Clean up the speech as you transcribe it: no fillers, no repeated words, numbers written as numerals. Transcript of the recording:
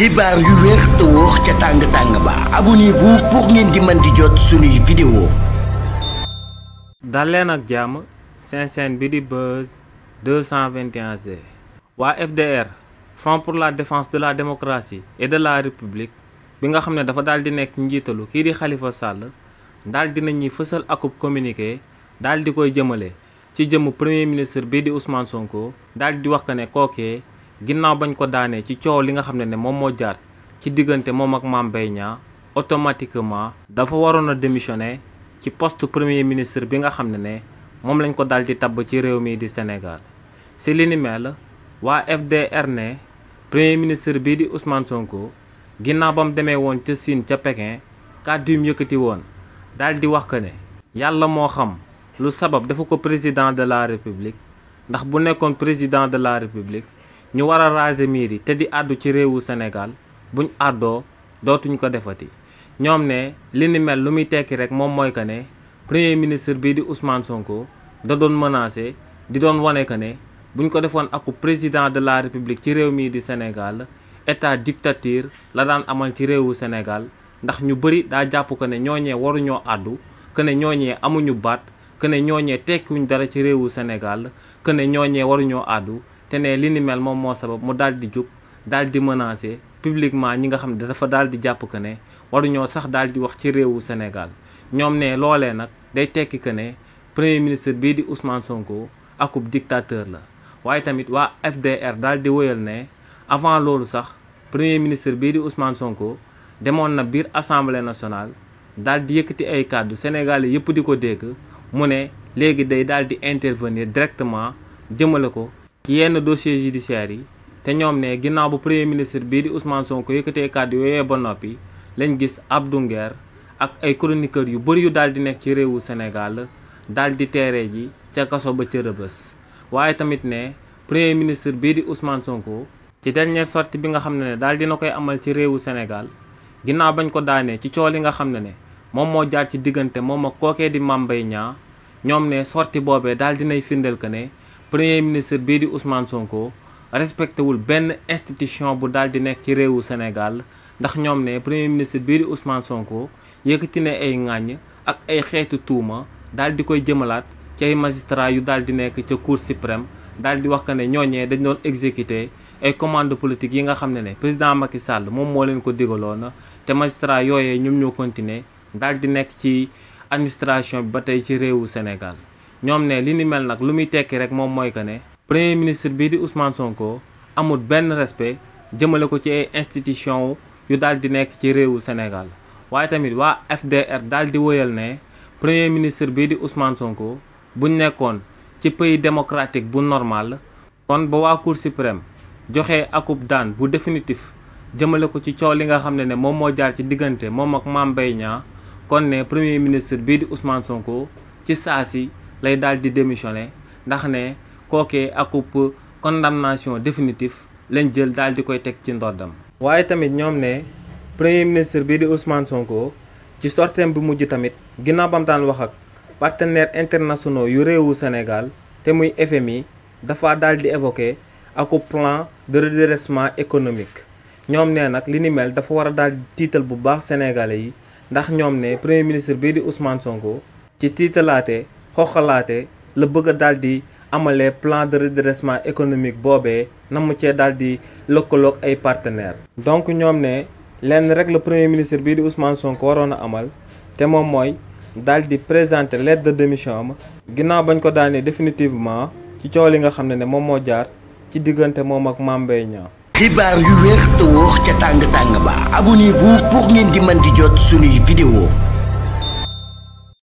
xibaar yu wér te wóor ca tàng ba abonnez-vous pour ngeen di mën di jot suñuy vidéo. dal leen ak jàmm seen chaîne bi di Buzz 221G. waa FDR Front pour la défense de la démocratie et de la république bi nga xam ne dafa daal di nekk njiitalu kii di Khalifa Sall daal di nañuy fësal akub communiqué daal di koy jëmale ci jëmm premier ministre bii di Ousmane Sonko daal di wax que ne kookee ginnaaw bañ ko daanee ci coow li nga xam ne moom moo jaar ci diggante moom ak Mame Mbaye Niang automatiquement dafa waroon a démissionner ci poste premier ministre bi nga xam ne moom lañ ko daal di tabb ci réew mi di Sénégal. si li ni mel waa FDR ne premier ministre bii di Ousmane Sonko ginnaaw ba mu demee woon ca Chine ca Pékin kàddu yu yëkkati woon daal di wax que ne yàlla moo xam lu sabab dafa ko président de la république ndax bu nekkoon président de la république ñu war a raser miir yi te di àddu ci réewu Sénégal buñ àddoo dootuñ ko defati. ñoom ne li ni mel lu muy tekki rek moom mooy que ne premier ministre bii di Ousmane Sonko da doon menacé di doon wane que ne buñ ko defoon aku président de la république ci réew mii di Sénégal état dictature la daan amal ci réewu Sénégal ndax ñu bëri daa jàpp que ne ñooñee waruñoo àddu que ne ñooñee amuñu baat que ne ñooñee tekkiwuñ dara ci réewu Sénégal que ne ñooñee waruñoo àddu te ne li ni mel moom moo sabab mu daal di jug daal di menacer publiquement ñi nga xam ne dafa daal di jàpp que ne waruñoo sax daal di wax ci réewu Sénégal. ñoom ne loolee nag day tekki que ne premier ministre bii di Ousmane Sonko akub dictateur la waaye tamit waa FDR daal di wëyal ne avant loolu sax premier ministre bii di Ousmane Sonko demoon na biir assemblée nationale daal di yëkkati ay kàddu Sénégal yëpp di ko dégg mu ne léegi day daal di intervenir directement jëmale ko ci yenn dossiers judiciaires yi te ñoom ne ginnaaw bu premier ministre bii di Ousmane Sonko yëkkatee kàddu yooyee ba noppi lañ gis Abdou Nguer ak ay chroniqueurs yu bëri yu daal di nekk ci réewu Sénégal daal di teere ji ca kaso ba ca Rebeuss. waaye tamit ne premier ministre bii di Ousmane Sonko ci dernière sortie bi nga xam ne daal dina koy amal ci réewu Sénégal ginnaaw bañ ko daanee ci coow li nga xam ne moom moo jaar ci diggante moom ak kookee di Mame Mbaye Niang ñoom ne sortie boobee daal dinay firndeel que ne premier ministre bii di Ousmane Sonko respecté wul benn institution bu daal di nekk ci réewu Sénégal ndax ñoom ne premier ministre bii di Ousmane Sonko yëkkati ne ay ŋàññ ak ay xeetu tuuma daal di koy jëmalaat ci ay magistrats yu daal di nekk ca Cour suprême daal di wax que ne ñooñee dañ doon exécuter ay commandes politiques yi nga xam ne président Macky Sall moom moo leen ko digaloon te magistrats yooyee ñoom ñoo continuer daal di nekk ci administration bi ba tey ci réewu Sénégal. ñoom ne li ni mel nag lu muy tekki rek moom mooy que ne premier ministre bii di Ousmane Sonko amul benn respect jëmale ko ci ay institution yu daal di nekk ci réewu Sénégal waaye tamit waa FDR daal di wëyal ne premier ministre bii di Ousmane Sonko buñ nekkoon ci pays démocratique bu normal kon ba waa Cour suprême joxe akub daan bu définitif jëmale ko ci coow li nga xam ne moom moo jaar ci diggante moom ak Mame Mbaye Niang kon ne premier ministre bii di Ousmane Sonko ci saa si lay daal di démissionner ndax ne kookee akub condamnation définitif lañ jël daal di koy teg ci ndoddam. waaye tamit ñoom ne premier ministre bii di Ousmane Sonko ci sorteem bi mujj tamit ginnaaw bam daan wax ak partenaires internationaux yu réewu Sénégal te muy FMI dafa daal di évoquer akub plan de redressement économique ñoom ne nag li ni mel dafa war a daal di tiital bu baax sénégalais yi ndax ñoom ne premier ministre bii di Ousmane Sonko ci tiitalaate xoxalaate la bëgg a daal di amalee plan de redressement économique boobee na mu cee daal di lëkkaloog ay partenaires. donc ñoom ne lenn rek la premier ministre bii di Ousmane Sonko waroon a amal te moom mooy daal di présenter lettre de démission am ginnaaw bañ ko daanee définitivement ci coow li nga xam ne moom moo jaar ci diggante moom ak Mame Mbaye Niang. xibaar yu wér te wóor ca tàng ba abonnez-vous pour ngeen di mën di jot suñuy vidéo.